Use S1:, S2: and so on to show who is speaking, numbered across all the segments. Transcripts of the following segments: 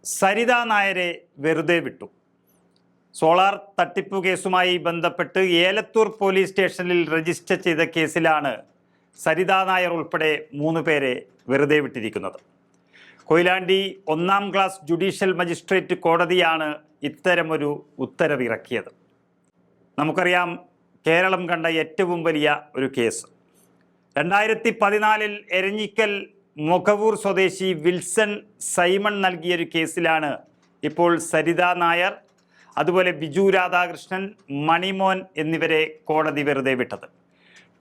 S1: സരിത നായരെ വെറുതെ വിട്ടു. സോളാർ തട്ടിപ്പു കേസുമായി ബന്ധപ്പെട്ട് ഏലത്തൂർ പോലീസ് സ്റ്റേഷനിൽ രജിസ്റ്റർ ചെയ്ത കേസിലാണ് സരിത നായർ ഉൾപ്പെടെ 3 പേരെ വെറുതെ വിട്ടിരിക്കുന്നത്. കൊയിലാണ്ടി 1-ാം ക്ലാസ് ജുഡീഷ്യൽ മജിസ്ട്രേറ്റ് കോടതിയാണ് ഇത്തരമൊരു ഉത്തരവിറക്കിയത്. നമുക്കറിയാം, കേരളം കണ്ട ഏറ്റവും വലിയ ഒരു കേസ് 2014 എരഞ്ഞിക്കൽ മൊകവൂർ സ്വദേശി വിൽസൺ സൈമൺ നൽകിയൊരു കേസിലാണ് ഇപ്പോൾ സരിത നായർ, അതുപോലെ ബിജു രാധാകൃഷ്ണൻ, മണിമോൻ എന്നിവരെ കോടതി വെറുതെ വിട്ടത്.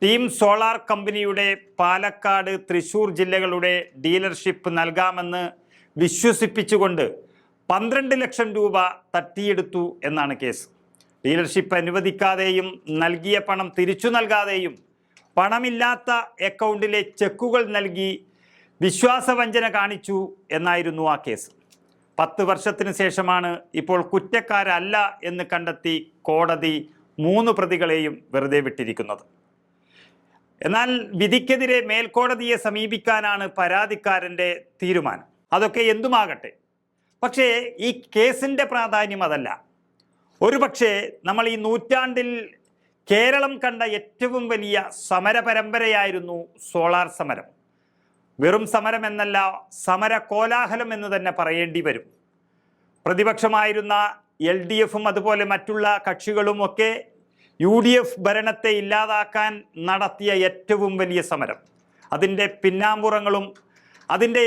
S1: ടീം സോളാർ കമ്പനിയുടെ പാലക്കാട്, തൃശ്ശൂർ ജില്ലകളുടെ ഡീലർഷിപ്പ് നൽകാമെന്ന് വിശ്വസിപ്പിച്ചുകൊണ്ട് 12 ലക്ഷം രൂപ തട്ടിയെടുത്തു എന്നാണ് കേസ്. ഡീലർഷിപ്പ് അനുവദിക്കാതെയും നൽകിയ പണം തിരിച്ചു നൽകാതെയും പണമില്ലാത്ത അക്കൗണ്ടിലെ ചെക്കുകൾ നൽകി വിശ്വാസവഞ്ചന കാണിച്ചു എന്നായിരുന്നു ആ കേസ്. 10 വർഷത്തിന് ശേഷമാണ് ഇപ്പോൾ കുറ്റക്കാരല്ല എന്ന് കണ്ടെത്തി കോടതി 3 പ്രതികളെയും വെറുതെ വിട്ടിരിക്കുന്നത്. എന്നാൽ വിധിക്കെതിരെ മേൽക്കോടതിയെ സമീപിക്കാനാണ് പരാതിക്കാരൻ്റെ തീരുമാനം. അതൊക്കെ എന്തുമാകട്ടെ, പക്ഷേ ഈ കേസിൻ്റെ പ്രാധാന്യം അതല്ല. ഒരുപക്ഷെ നമ്മൾ ഈ നൂറ്റാണ്ടിൽ കേരളം കണ്ട ഏറ്റവും വലിയ സമര പരമ്പരയായിരുന്നു സോളാർ സമരം. വെറും സമരം എന്നല്ല, സമര കോലാഹലം എന്ന് തന്നെ പറയേണ്ടി വരും. പ്രതിപക്ഷമായിരുന്ന LDFും അതുപോലെ മറ്റുള്ള കക്ഷികളുമൊക്കെ UDF ഭരണത്തെ ഇല്ലാതാക്കാൻ നടത്തിയ ഏറ്റവും വലിയ സമരം, അതിൻ്റെ പിന്നാമ്പുറങ്ങളും അതിൻ്റെ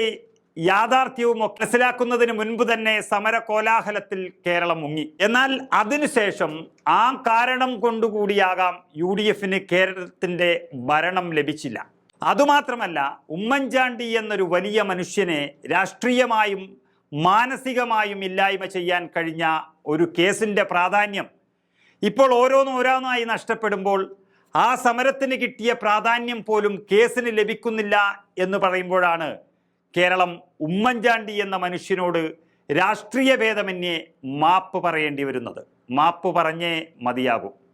S1: യാഥാർത്ഥ്യവും ഒക്കെ മനസ്സിലാക്കുന്നതിന് മുൻപ് തന്നെ സമര കോലാഹലത്തിൽ കേരളം മുങ്ങി. എന്നാൽ അതിനുശേഷം ആ കാരണം കൊണ്ടുകൂടിയാകാം UDFന് കേരളത്തിൻ്റെ ഭരണം ലഭിച്ചില്ല. അതുമാത്രമല്ല, ഉമ്മൻചാണ്ടി എന്നൊരു വലിയ മനുഷ്യനെ രാഷ്ട്രീയമായും മാനസികമായും ഇല്ലായ്മ ചെയ്യാൻ കഴിഞ്ഞ ഒരു കേസിൻ്റെ പ്രാധാന്യം ഇപ്പോൾ ഓരോന്നായി നഷ്ടപ്പെടുമ്പോൾ ആ സമരത്തിന് കിട്ടിയ പ്രാധാന്യം പോലും കേസിന് ലഭിക്കുന്നില്ല എന്ന് പറയുമ്പോഴാണ് കേരളം ഉമ്മൻചാണ്ടി എന്ന മനുഷ്യനോട് രാഷ്ട്രീയ ഭേദമന്യേ മാപ്പ് പറയേണ്ടി വരുന്നത്. മാപ്പ് പറഞ്ഞേ മതിയാകും.